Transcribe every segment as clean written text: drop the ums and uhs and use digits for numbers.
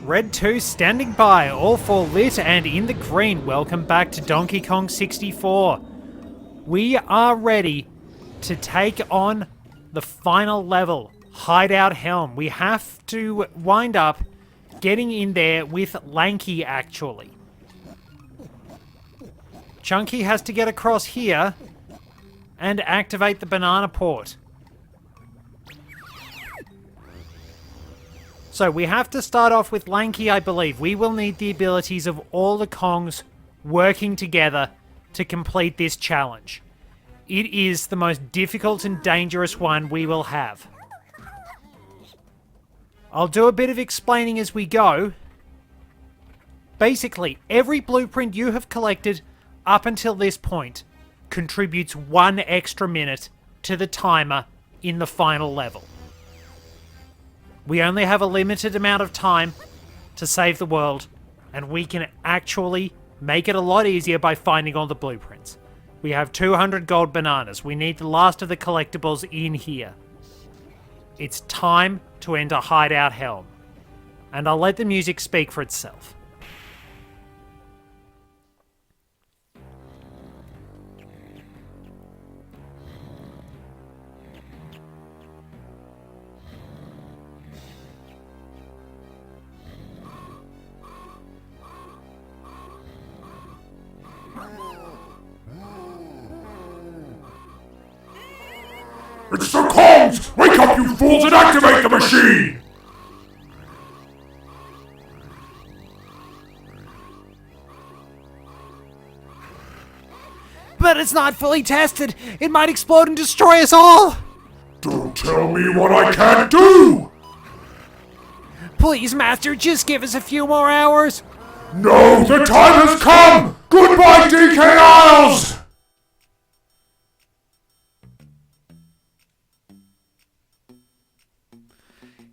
Red 2 standing by, all four lit and in the green. Welcome back to Donkey Kong 64. We are ready to take on the final level, Hideout Helm. We have to wind up getting in there with Lanky, actually. Chunky has to get across here and activate the banana port. So we have to start off with Lanky, I believe. We will need the abilities of all the Kongs working together to complete this challenge. It is the most difficult and dangerous one we will have. I'll do a bit of explaining as we go. Basically, every blueprint you have collected up until this point contributes 1 extra minute to the timer in the final level. We only have a limited amount of time to save the world, and we can actually make it a lot easier by finding all the blueprints. We have 200 gold bananas. We need the last of the collectibles in here. It's time to enter Hideout Helm, and I'll let the music speak for itself. It's the Kongs! Wake up, you fools, and activate the machine! But it's not fully tested! It might explode and destroy us all! Don't tell me what I can't do! Please, Master, just give us a few more hours! No, the time has come! Goodbye, DK Isles!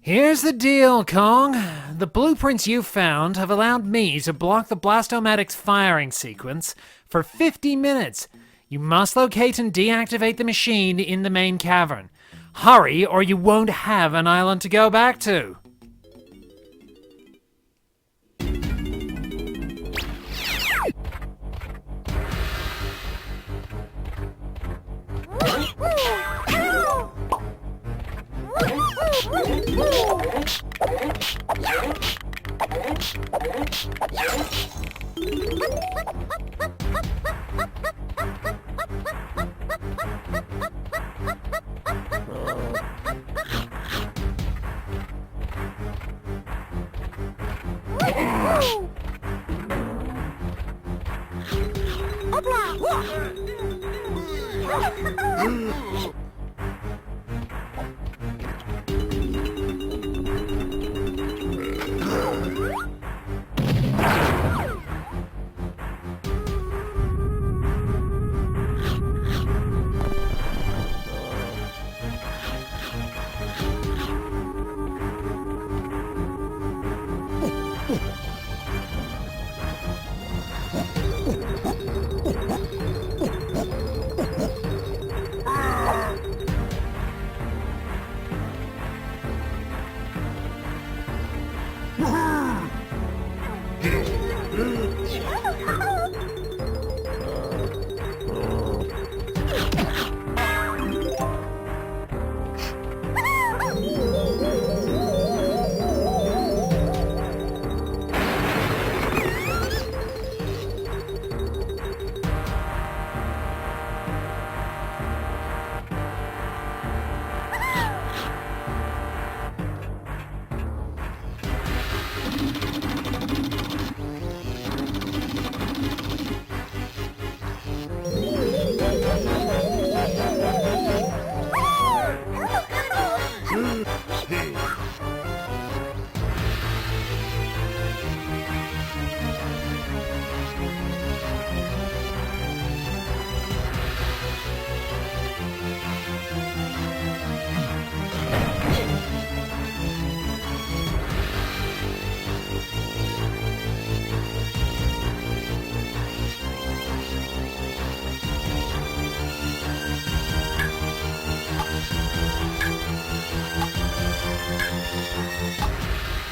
Here's the deal, Kong. The blueprints you found have allowed me to block the Blastomatic's firing sequence for 50 minutes. You must locate and deactivate the machine in the main cavern. Hurry, or you won't have an island to go back to.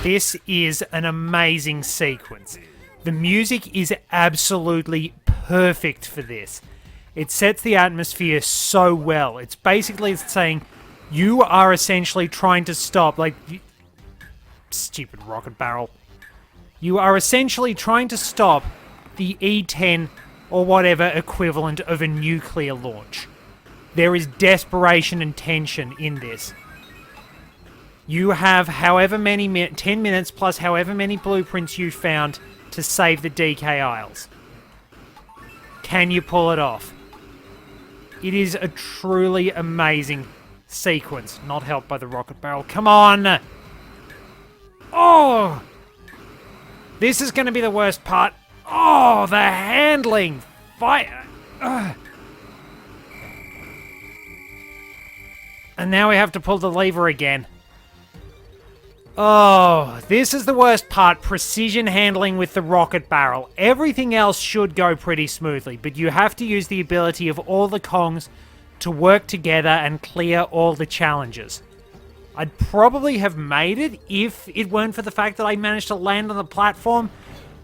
This is an amazing sequence. The music is absolutely perfect for this. It sets the atmosphere so well. It's basically saying you are essentially trying to stop, like, stupid rocket barrel. You are essentially trying to stop the E-10 or whatever equivalent of a nuclear launch. There is desperation and tension in this. You have however many 10 minutes plus however many blueprints you found to save the DK Isles. Can you pull it off? It is a truly amazing sequence, not helped by the rocket barrel. Come on! Oh! This is going to be the worst part. Oh, the handling! And now we have to pull the lever again. Oh, this is the worst part. Precision handling with the rocket barrel. Everything else should go pretty smoothly, but you have to use the ability of all the Kongs to work together and clear all the challenges. I'd probably have made it if it weren't for the fact that I managed to land on the platform.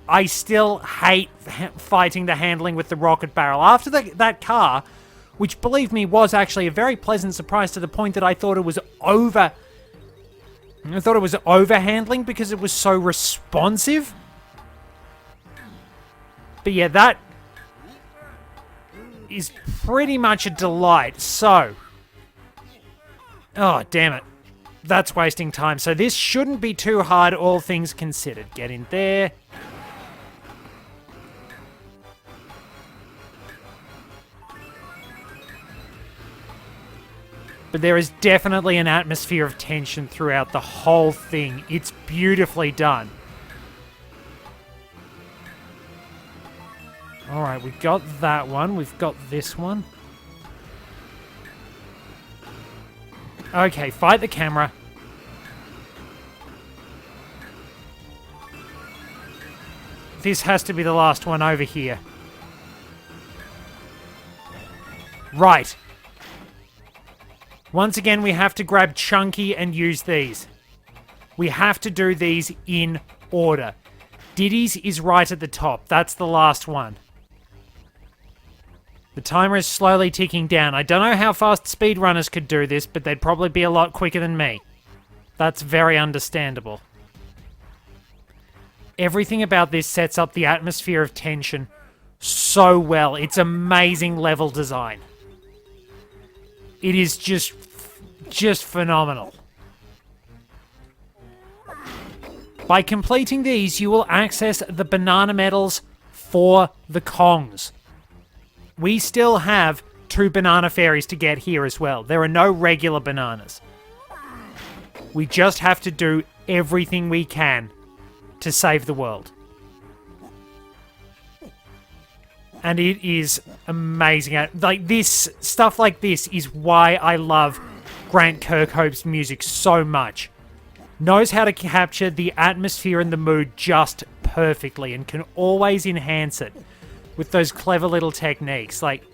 I still hate fighting the handling with the rocket barrel. After that car, which, believe me, was actually a very pleasant surprise to the point that I thought it was over-handling because it was so responsive. But yeah, that is pretty much a delight. So, oh, damn it. That's wasting time. So this shouldn't be too hard, all things considered. Get in there. But there is definitely an atmosphere of tension throughout the whole thing. It's beautifully done. Alright, we've got that one. We've got this one. Okay, fight the camera. This has to be the last one over here. Right. Once again, we have to grab Chunky and use these. We have to do these in order. Diddy's is right at the top. That's the last one. The timer is slowly ticking down. I don't know how fast speedrunners could do this, but they'd probably be a lot quicker than me. That's very understandable. Everything about this sets up the atmosphere of tension so well. It's amazing level design. It is just phenomenal. By completing these, you will access the banana medals for the Kongs. We still have 2 banana fairies to get here as well. There are no regular bananas. We just have to do everything we can to save the world. And it is amazing. Like this, stuff like this is why I love Grant Kirkhope's music so much. Knows how to capture the atmosphere and the mood just perfectly and can always enhance it with those clever little techniques. Like,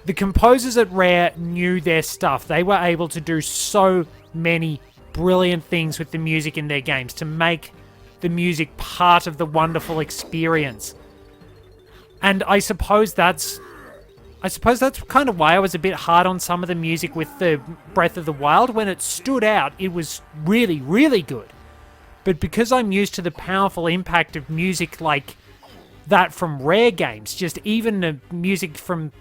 the composers at Rare knew their stuff. They were able to do so many brilliant things with the music in their games to make the music part of the wonderful experience. And I suppose that's kind of why I was a bit hard on some of the music with the Breath of the Wild. When it stood out, it was really, really good. But because I'm used to the powerful impact of music like that from Rare games, just even the music from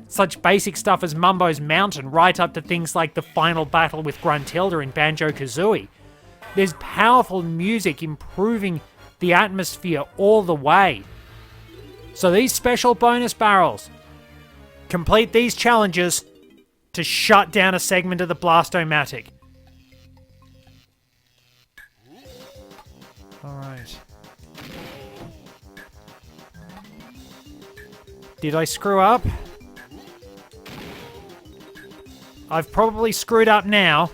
such basic stuff as Mumbo's Mountain right up to things like the final battle with Gruntilda in Banjo-Kazooie, there's powerful music improving the atmosphere all the way. So these special bonus barrels, complete these challenges to shut down a segment of the Blastomatic. Alright. Did I screw up? I've probably screwed up now.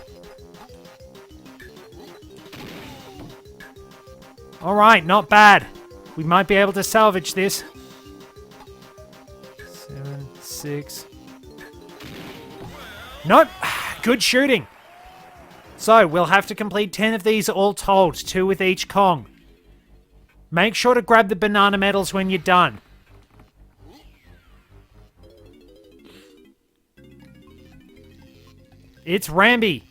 Alright, not bad. We might be able to salvage this. 7, 6. Nope. Good shooting. So, we'll have to complete 10 of these all told, 2 with each Kong. Make sure to grab the banana medals when you're done. It's Rambi.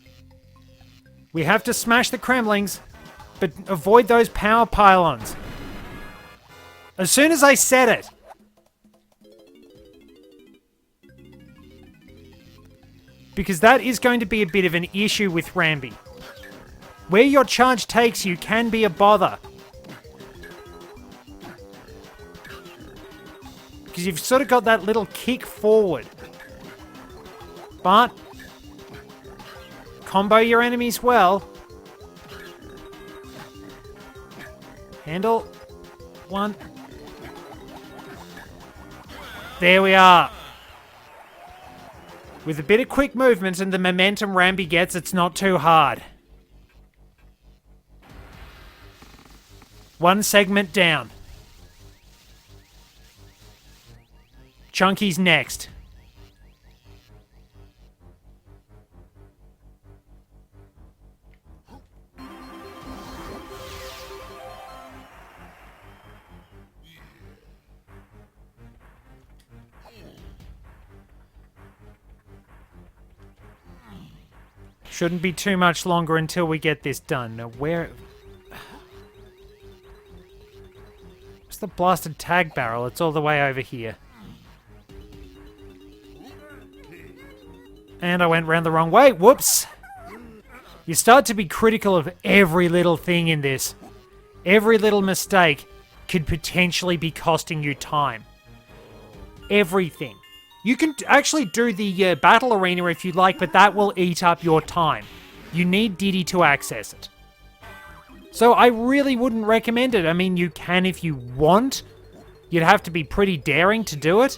We have to smash the Kremlings, but avoid those power pylons. As soon as I said it. Because that is going to be a bit of an issue with Rambi. Where your charge takes you can be a bother. Because you've sort of got that little kick forward. But combo your enemies well. Handle. 1. There we are. With a bit of quick movement and the momentum Rambi gets, it's not too hard. 1 segment down. Chunky's next. Shouldn't be too much longer until we get this done. Now, where's the blasted tag barrel? It's all the way over here. And I went round the wrong way. Whoops! You start to be critical of every little thing in this. Every little mistake could potentially be costing you time. Everything. You can actually do the battle arena if you like, but that will eat up your time. You need Diddy to access it. So I really wouldn't recommend it. I mean, you can if you want. You'd have to be pretty daring to do it.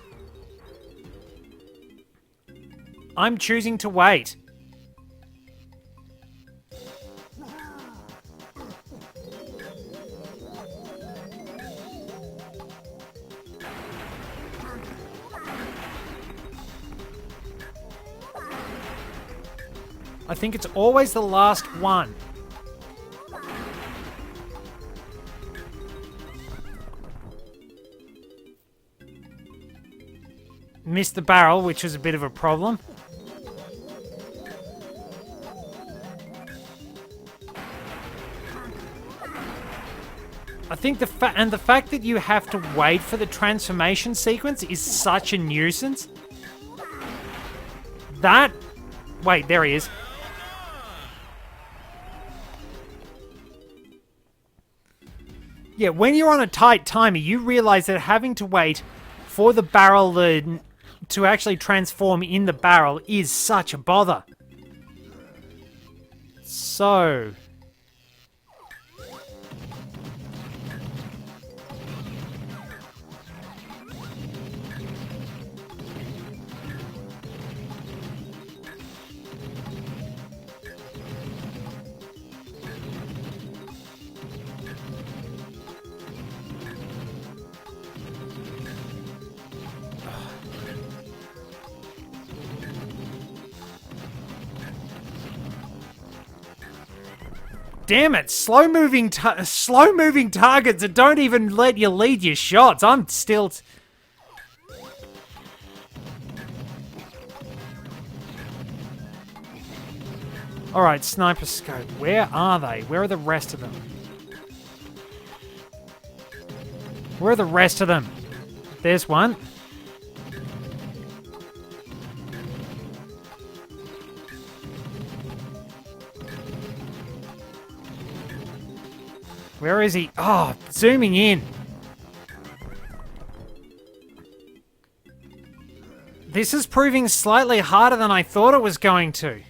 I'm choosing to wait. I think it's always the last one. Missed the barrel, which was a bit of a problem. I think the fact that you have to wait for the transformation sequence is such a nuisance. Wait, there he is. Yeah, when you're on a tight timer, you realize that having to wait for the barrel to actually transform in the barrel is such a bother. So... Damn it! Slow-moving targets that don't even let you lead your shots. I'm still... Alright, sniper scope. Where are they? Where are the rest of them? Where are the rest of them? There's one. Where is he? Oh, zooming in. This is proving slightly harder than I thought it was going to.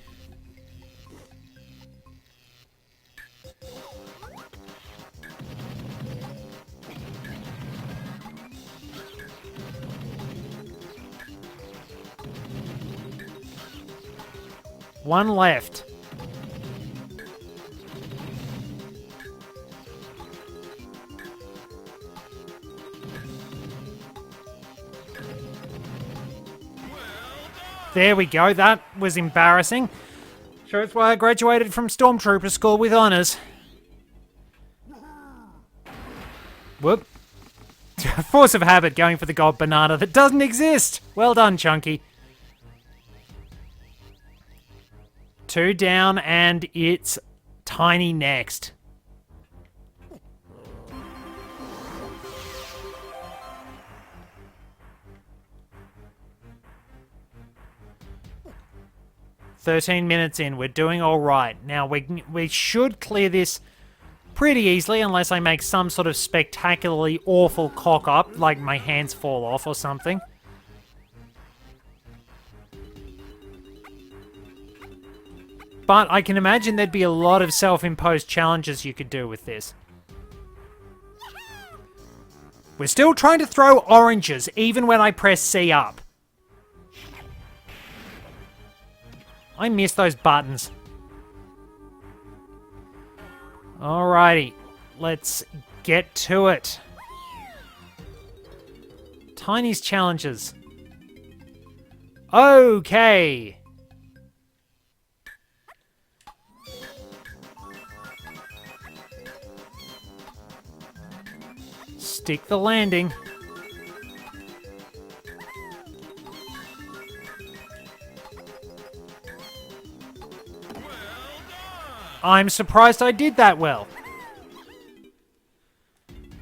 One left. There we go. That was embarrassing. Sure, it's why I graduated from Stormtrooper School with honours. Whoop. Force of habit going for the gold banana that doesn't exist. Well done, Chunky. 2 down, and it's Tiny next. "13 minutes in, we're doing all right. Now we should clear this pretty easily, unless I make some sort of spectacularly awful cock up, like my hands fall off or something. But I can imagine there'd be a lot of self-imposed challenges you could do with this. We're still trying to throw oranges, even when I press C up. I miss those buttons. Alrighty, let's get to it. Tiny's challenges. Okay. Stick the landing. I'm surprised I did that well.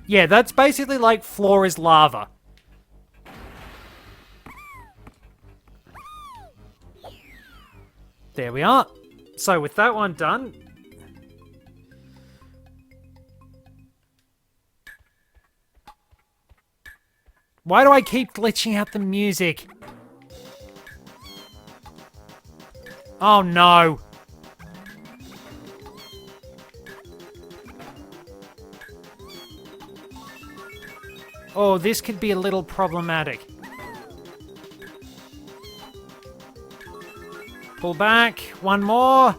Yeah, that's basically like floor is lava. There we are. So with that one done... Why do I keep glitching out the music? Oh no. Oh, this could be a little problematic. Pull back. One more.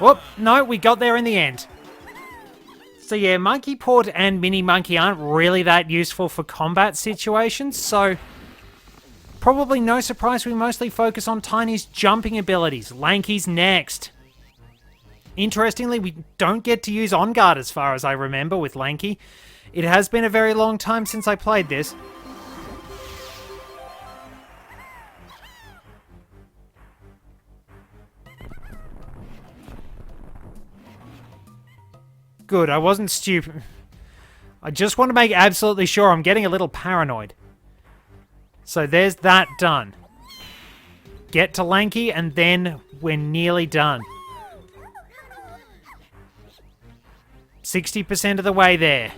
Whoop. No, we got there in the end. So yeah, Monkey Port and Mini Monkey aren't really that useful for combat situations, so probably no surprise we mostly focus on Tiny's jumping abilities. Lanky's next. Interestingly, we don't get to use On Guard as far as I remember with Lanky. It has been a very long time since I played this. Good, I wasn't stupid. I just want to make absolutely sure. I'm getting a little paranoid. So there's that done. Get to Lanky, and then we're nearly done. 60% of the way there.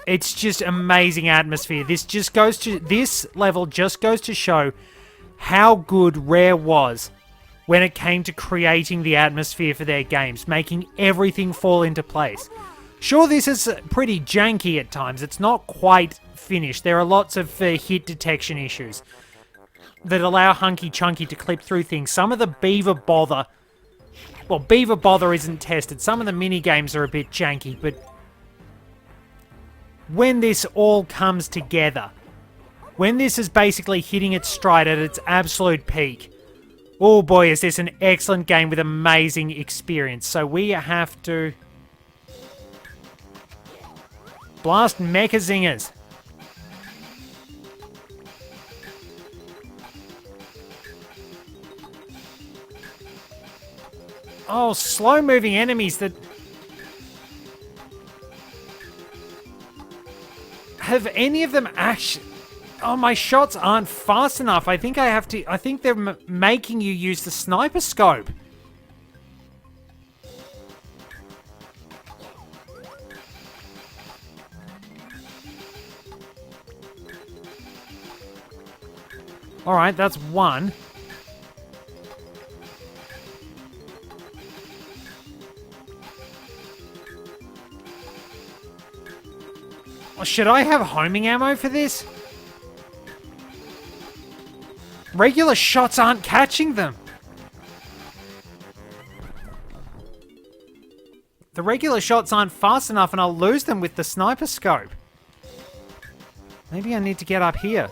It's just amazing atmosphere. This level just goes to show how good Rare was when it came to creating the atmosphere for their games, making everything fall into place. Sure, this is pretty janky at times. It's not quite finished. There are lots of hit detection issues that allow Hunky Chunky to clip through things. Some of the Beaver Bother... Well, Beaver Bother isn't tested. Some of the mini-games are a bit janky, but when this all comes together, when this is basically hitting its stride at its absolute peak, oh boy, is this an excellent game with amazing experience. So we have to blast Mecha Zingers. Oh, slow-moving enemies that... Have any of them actually... Oh, my shots aren't fast enough. I think they're making you use the sniper scope. Alright, that's one. Oh, should I have homing ammo for this? Regular shots aren't catching them. The regular shots aren't fast enough and I'll lose them with the sniper scope. Maybe I need to get up here.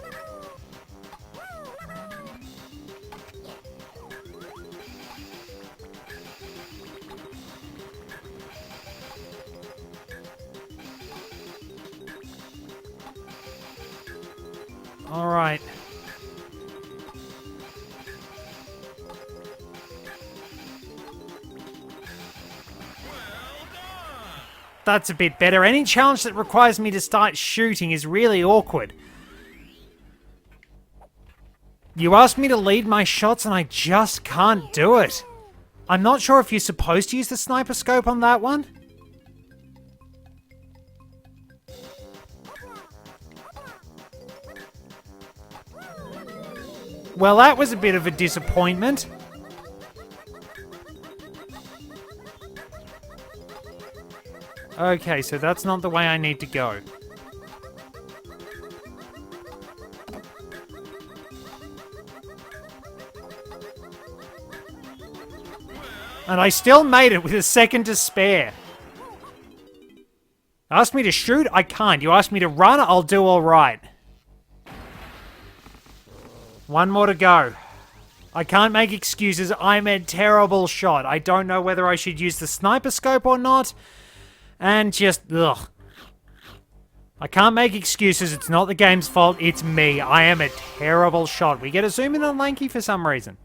All right. That's a bit better. Any challenge that requires me to start shooting is really awkward. You asked me to lead my shots and I just can't do it. I'm not sure if you're supposed to use the sniper scope on that one. Well, that was a bit of a disappointment. Okay, so that's not the way I need to go. And I still made it with a second to spare. Asked me to shoot? I can't. You asked me to run? I'll do all right. One more to go. I can't make excuses. I'm a terrible shot. I don't know whether I should use the sniper scope or not. And just, ugh. I can't make excuses. It's not the game's fault. It's me. I am a terrible shot. We get a zoom in on Lanky for some reason.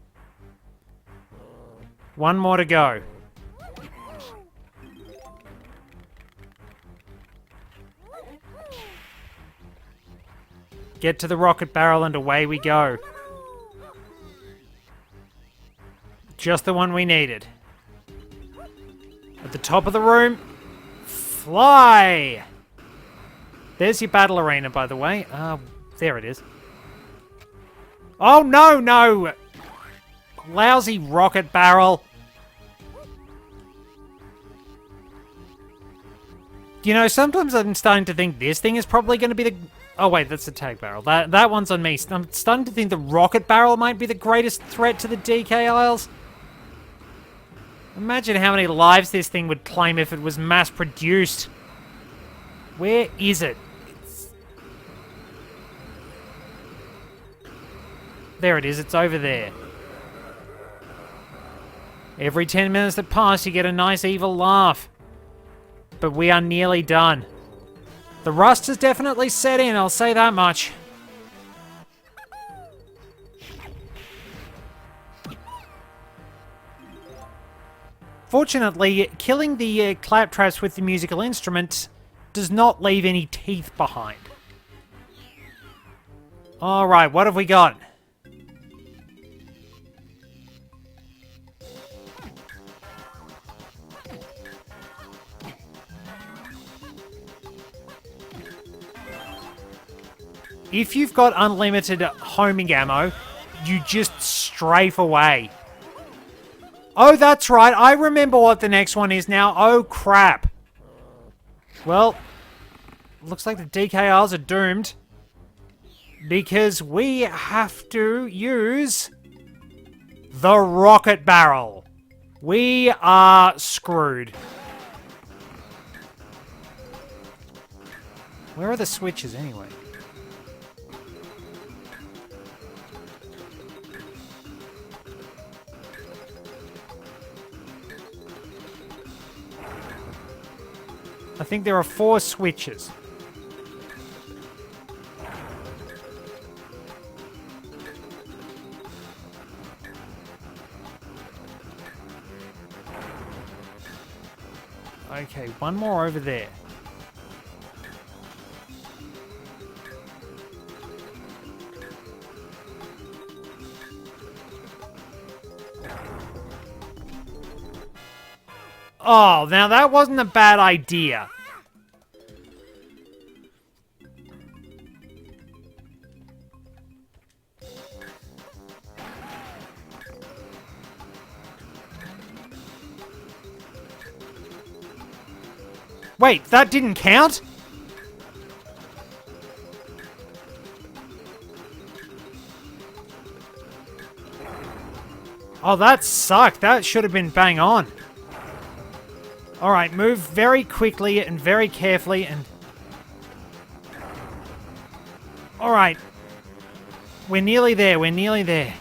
One more to go. Get to the rocket barrel and away we go. Just the one we needed. At the top of the room. Fly! There's your battle arena, by the way. There it is. Oh, no, no! Lousy rocket barrel. You know, sometimes I'm starting to think this thing is probably going to be the... Oh, wait, that's the tag barrel. That one's on me. I'm starting to think the rocket barrel might be the greatest threat to the DK Isles. Imagine how many lives this thing would claim if it was mass-produced. Where is it? There it is. It's over there. Every 10 minutes that pass, you get a nice evil laugh. But we are nearly done. The rust has definitely set in, I'll say that much. Fortunately, killing the claptraps with the musical instrument does not leave any teeth behind. Alright, what have we got? If you've got unlimited homing ammo, you just strafe away. Oh, that's right. I remember what the next one is now. Oh, crap. Well, looks like the DK Isles are doomed. Because we have to use the rocket barrel. We are screwed. Where are the switches anyway? I think there are 4 switches. Okay, one more over there. Oh, now that wasn't a bad idea. Wait, that didn't count? Oh, that sucked. That should have been bang on. Alright, move very quickly and very carefully and... Alright. We're nearly there, we're nearly there.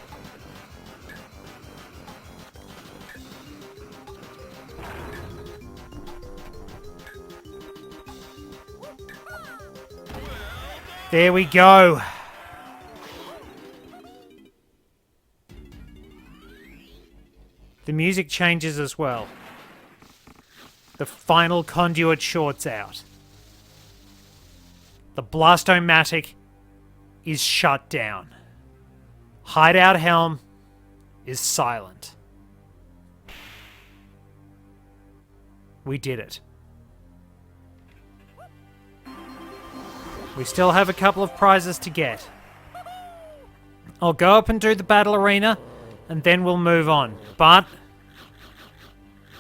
There we go. The music changes as well. The final conduit shorts out. The Blast-O-Matic is shut down. Hideout Helm is silent. We did it. We still have a couple of prizes to get. I'll go up and do the battle arena, and then we'll move on. But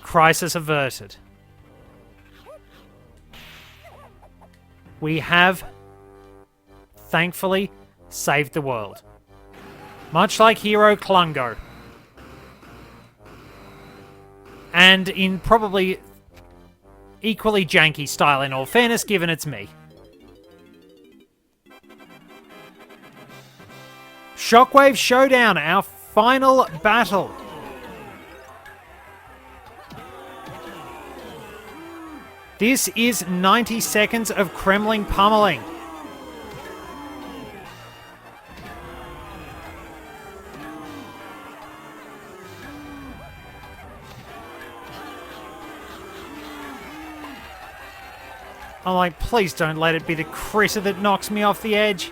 crisis averted. We have, thankfully, saved the world. Much like Hero Klungo. And in probably equally janky style, in all fairness, given it's me. Shockwave Showdown, our final battle. This is 90 seconds of Kremling pummeling. I'm like, please don't let it be the critter that knocks me off the edge.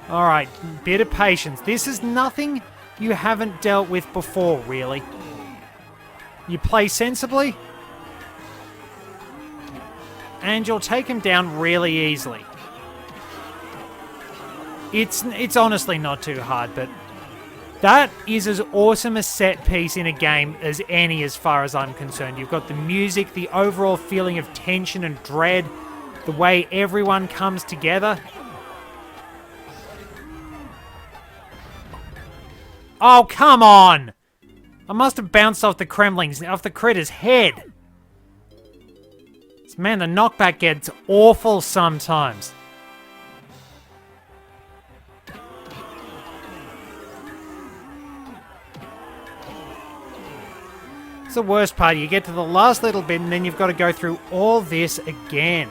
Alright, bit of patience. This is nothing you haven't dealt with before, really. You play sensibly, and you'll take him down really easily. It's honestly not too hard, but that is as awesome a set piece in a game as any, as far as I'm concerned. You've got the music, the overall feeling of tension and dread, the way everyone comes together. Oh, come on! I must have bounced off the Kremling's, off the critter's head. Man, the knockback gets awful sometimes. It's the worst part. You get to the last little bit and then you've got to go through all this again.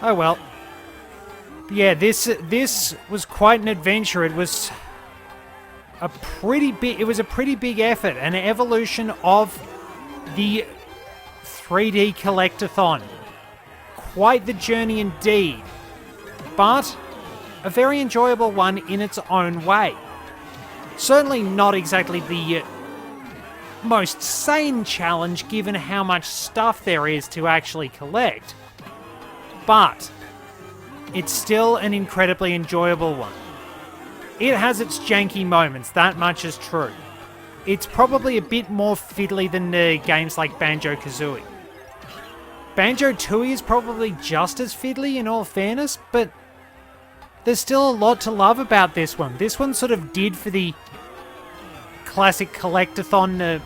Oh well. Yeah, this was quite an adventure. It was a pretty big effort, an evolution of the 3D collectathon. Quite the journey indeed, but a very enjoyable one in its own way. Certainly not exactly the most sane challenge given how much stuff there is to actually collect. But it's still an incredibly enjoyable one. It has its janky moments, that much is true. It's probably a bit more fiddly than games like Banjo-Kazooie. Banjo-Tooie is probably just as fiddly in all fairness, but there's still a lot to love about this one. This one sort of did for the classic collectathon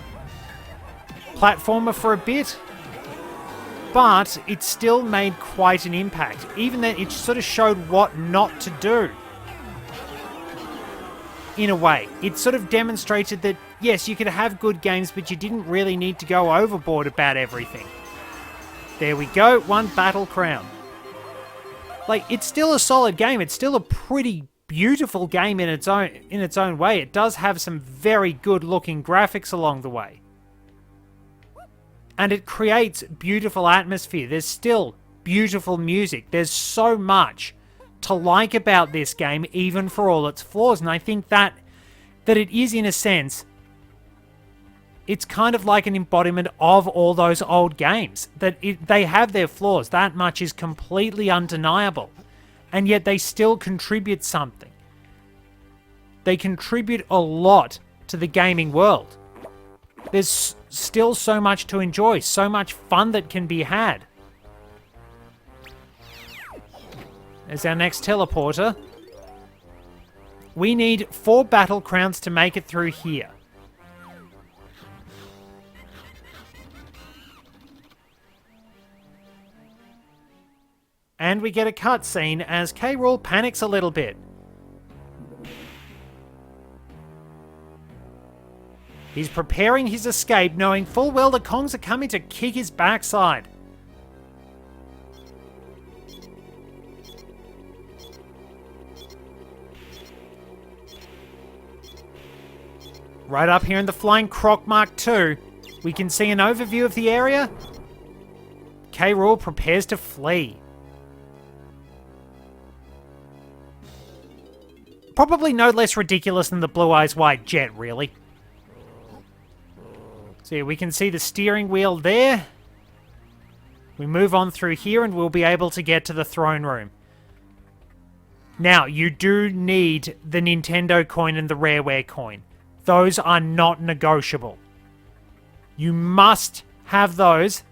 platformer for a bit, but it still made quite an impact. Even then, it sort of showed what not to do. In a way, it sort of demonstrated that, yes, you could have good games, but you didn't really need to go overboard about everything. There we go, one battle crown. Like, it's still a solid game. It's still a pretty beautiful game in its own way. It does have some very good looking graphics along the way. And it creates beautiful atmosphere. There's still beautiful music. There's so much to like about this game, even for all its flaws. And I think that it is, in a sense, it's kind of like an embodiment of all those old games. That they have their flaws. That much is completely undeniable. And yet they still contribute something. They contribute a lot to the gaming world. There's still so much to enjoy, so much fun that can be had. There's our next teleporter. We need 4 battle crowns to make it through here. And we get a cutscene as K-Rool panics a little bit. He's preparing his escape, knowing full well the Kongs are coming to kick his backside. Right up here in the Flying Croc Mark II, we can see an overview of the area. K-Rool prepares to flee. Probably no less ridiculous than the Blue Eyes White jet, really. So yeah, we can see the steering wheel there. We move on through here and we'll be able to get to the throne room. Now, you do need the Nintendo coin and the Rareware coin. Those are not negotiable. You must have those.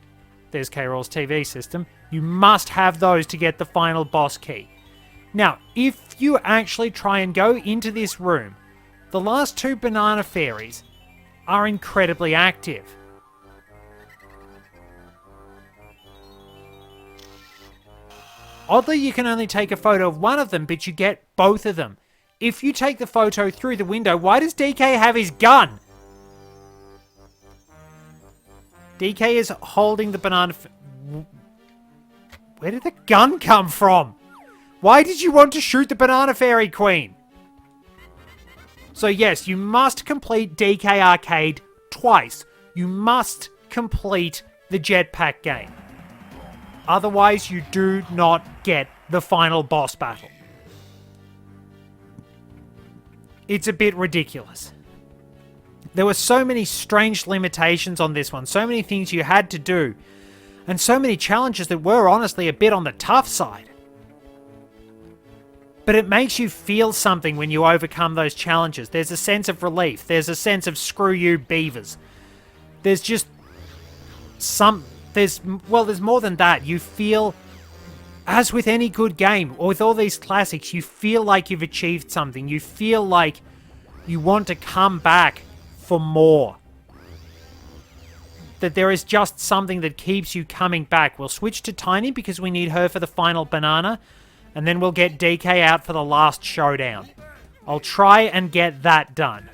There's K-Rool's TV system. You must have those to get the final boss key. Now, if you actually try and go into this room, the last 2 banana fairies are incredibly active. Oddly, you can only take a photo of one of them, but you get both of them. If you take the photo through the window, why does DK have his gun? DK is holding the banana... Where did the gun come from? Why did you want to shoot the Banana Fairy Queen? So yes, you must complete DK Arcade twice. You must complete the jetpack game. Otherwise, you do not get the final boss battle. It's a bit ridiculous. There were so many strange limitations on this one, so many things you had to do, and so many challenges that were honestly a bit on the tough side. But it makes you feel something when you overcome those challenges. There's a sense of relief. There's a sense of screw you, beavers. There's just there's more than that. You feel, as with any good game, or with all these classics, you feel like you've achieved something. You feel like you want to come back for more. That there is just something that keeps you coming back. We'll switch to Tiny because we need her for the final banana. And then we'll get DK out for the last showdown. I'll try and get that done.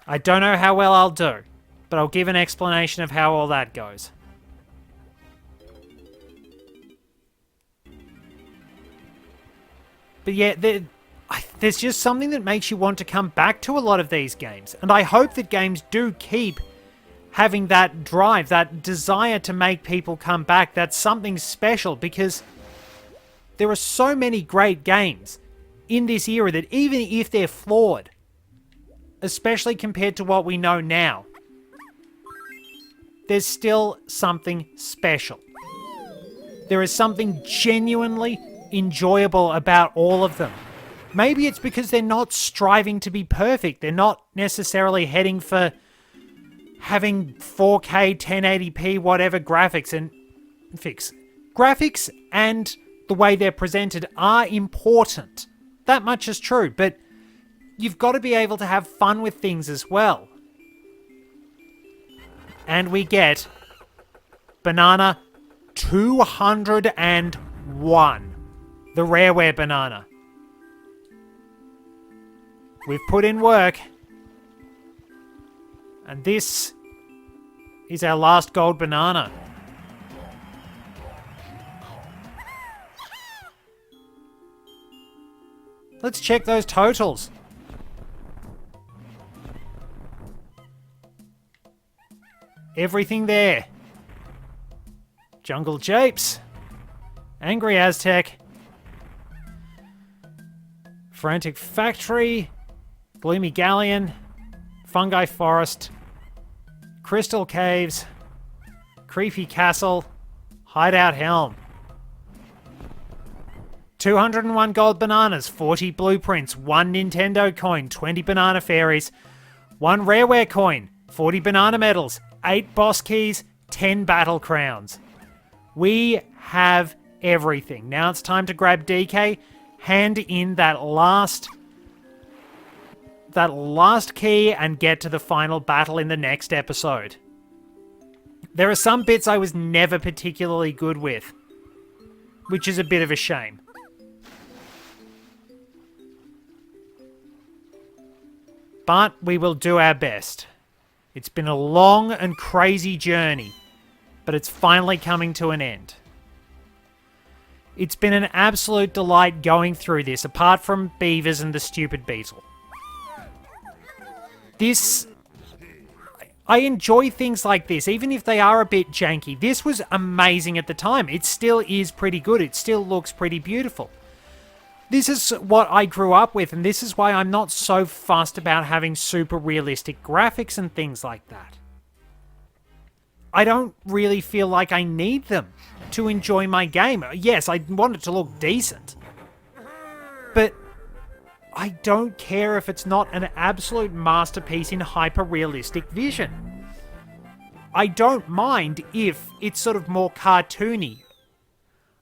I don't know how well I'll do, but I'll give an explanation of how all that goes. But yeah, there's just something that makes you want to come back to a lot of these games. And I hope that games do keep having that drive, that desire to make people come back. That's something special, because there are so many great games in this era that even if they're flawed, especially compared to what we know now, there's still something special. There is something genuinely enjoyable about all of them. Maybe it's because they're not striving to be perfect. They're not necessarily heading for having 4K, 1080p, whatever graphics and fix. Graphics and the way they're presented are important. That much is true, but you've got to be able to have fun with things as well. And we get Banana 201, the Rareware banana. We've put in work, and this is our last gold banana. Let's check those totals. Everything there. Jungle Japes. Angry Aztec. Frantic Factory. Gloomy Galleon. Fungi Forest. Crystal Caves. Creepy Castle. Hideout Helm. 201 gold bananas, 40 blueprints, 1 Nintendo coin, 20 banana fairies, 1 Rareware coin, 40 banana medals, 8 boss keys, 10 battle crowns. We have everything. Now it's time to grab DK, hand in that last key, and get to the final battle in the next episode. There are some bits I was never particularly good with, which is a bit of a shame. But we will do our best. It's been a long and crazy journey, but it's finally coming to an end. It's been an absolute delight going through this, apart from beavers and the stupid beetle. I enjoy things like this, even if they are a bit janky. This was amazing at the time. It still is pretty good. It still looks pretty beautiful. This is what I grew up with, and this is why I'm not so fussed about having super realistic graphics and things like that. I don't really feel like I need them to enjoy my game. Yes, I want it to look decent, but I don't care if it's not an absolute masterpiece in hyper-realistic vision. I don't mind if it's sort of more cartoony.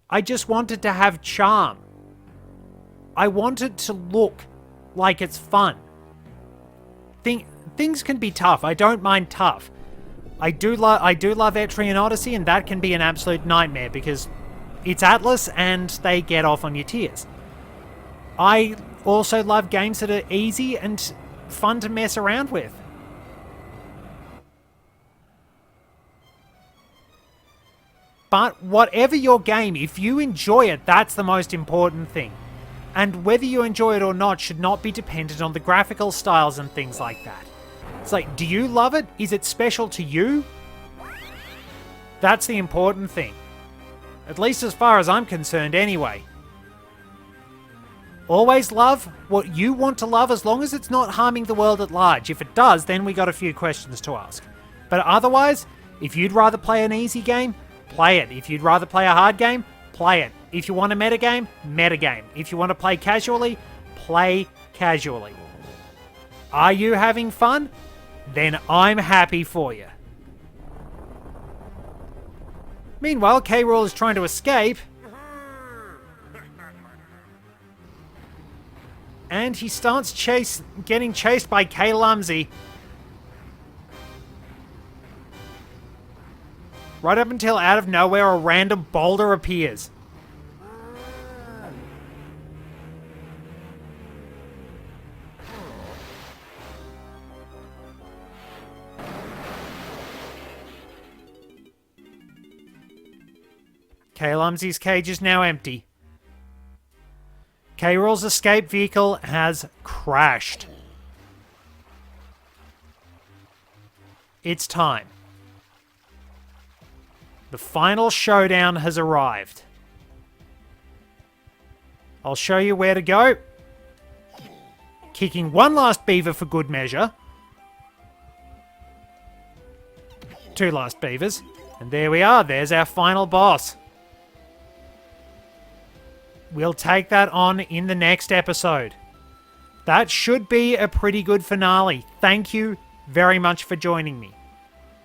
I just want it to have charm. I want it to look like it's fun. Things can be tough. I don't mind tough. I do love Etrian Odyssey, and that can be an absolute nightmare because it's Atlas and they get off on your tears. I also love games that are easy and fun to mess around with. But whatever your game, if you enjoy it, that's the most important thing. And whether you enjoy it or not should not be dependent on the graphical styles and things like that. It's like, do you love it? Is it special to you? That's the important thing. At least as far as I'm concerned anyway. Always love what you want to love as long as it's not harming the world at large. If it does, then we got a few questions to ask. But otherwise, if you'd rather play an easy game, play it. If you'd rather play a hard game, play it. If you want a metagame, metagame. If you want to play casually, play casually. Are you having fun? Then I'm happy for you. Meanwhile, K-Rool is trying to escape. And he starts getting chased by K-Lumsy. Right up until out of nowhere a random boulder appears. K-Lumsy's cage is now empty. K-Rool's escape vehicle has crashed. It's time. The final showdown has arrived. I'll show you where to go. Kicking one last beaver for good measure. Two last beavers. And there we are. There's our final boss. We'll take that on in the next episode. That should be a pretty good finale. Thank you very much for joining me.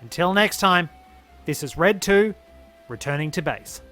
Until next time, this is Red 2, returning to base.